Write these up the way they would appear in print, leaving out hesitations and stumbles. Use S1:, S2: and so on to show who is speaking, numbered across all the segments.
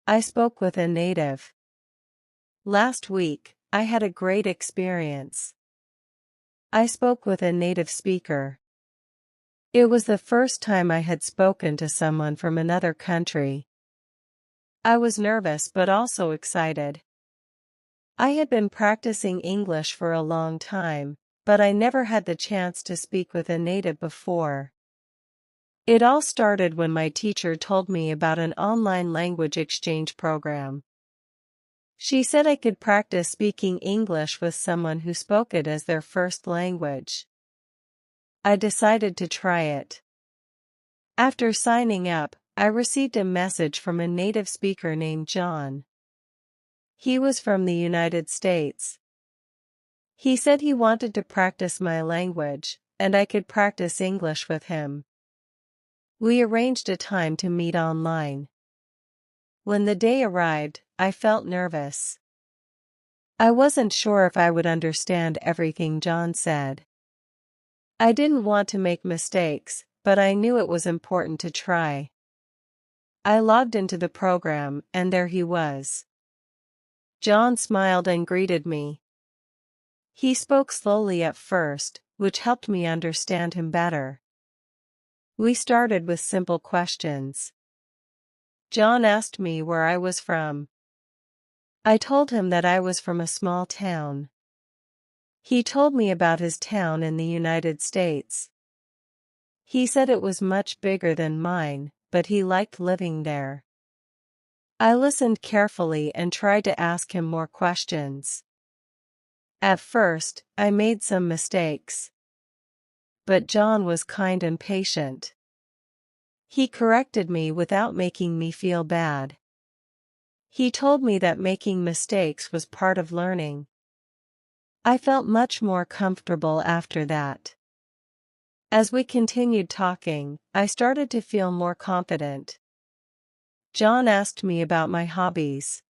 S1: I spoke with a native. Last week, I had a great experience. I spoke with a native speaker. It was the first time I had spoken to someone from another country. I was nervous but also excited. I had been practicing English for a long time, but I never had the chance to speak with a native before. It all started when my teacher told me about an online language exchange program. She said I could practice speaking English with someone who spoke it as their first language. I decided to try it. After signing up, I received a message from a native speaker named John. He was from the United States. He said he wanted to practice my language, and I could practice English with him. We arranged a time to meet online. When the day arrived, I felt nervous. I wasn't sure if I would understand everything John said. I didn't want to make mistakes, but I knew it was important to try. I logged into the program, and there he was. John smiled and greeted me. He spoke slowly at first, which helped me understand him better. We started with simple questions. John asked me where I was from. I told him that I was from a small town. He told me about his town in the United States. He said it was much bigger than mine, but he liked living there. I listened carefully and tried to ask him more questions. At first, I made some mistakes. But John was kind and patient. He corrected me without making me feel bad. He told me that making mistakes was part of learning. I felt much more comfortable after that. As we continued talking, I started to feel more confident. John asked me about my hobbies.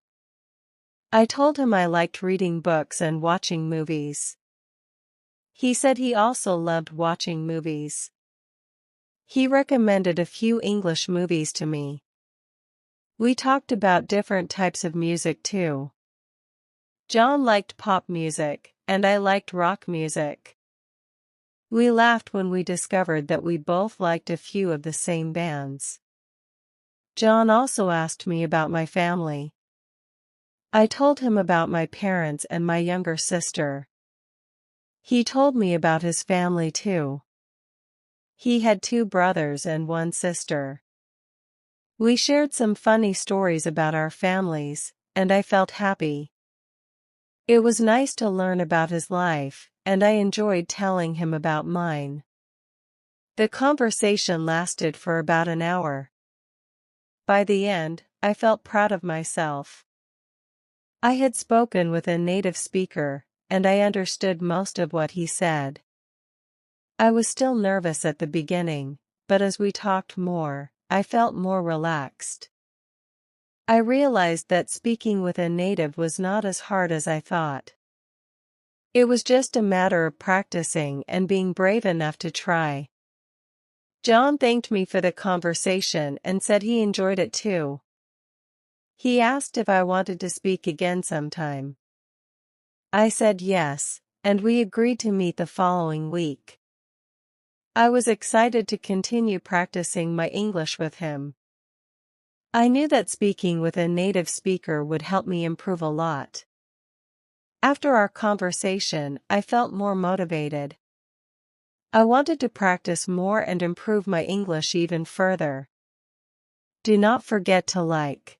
S1: I told him I liked reading books and watching movies. He said he also loved watching movies. He recommended a few English movies to me. We talked about different types of music too. John liked pop music, and I liked rock music. We laughed when we discovered that we both liked a few of the same bands. John also asked me about my family. I told him about my parents and my younger sister. He told me about his family too. He had 2 brothers and 1 sister. We shared some funny stories about our families, and I felt happy. It was nice to learn about his life, and I enjoyed telling him about mine. The conversation lasted for about an hour. By the end, I felt proud of myself. I had spoken with a native speaker, and I understood most of what he said. I was still nervous at the beginning, but as we talked more, I felt more relaxed. I realized that speaking with a native was not as hard as I thought. It was just a matter of practicing and being brave enough to try. John thanked me for the conversation and said he enjoyed it too. He asked if I wanted to speak again sometime. I said yes, and we agreed to meet the following week. I was excited to continue practicing my English with him. I knew that speaking with a native speaker would help me improve a lot. After our conversation, I felt more motivated. I wanted to practice more and improve my English even further. Do not forget to like,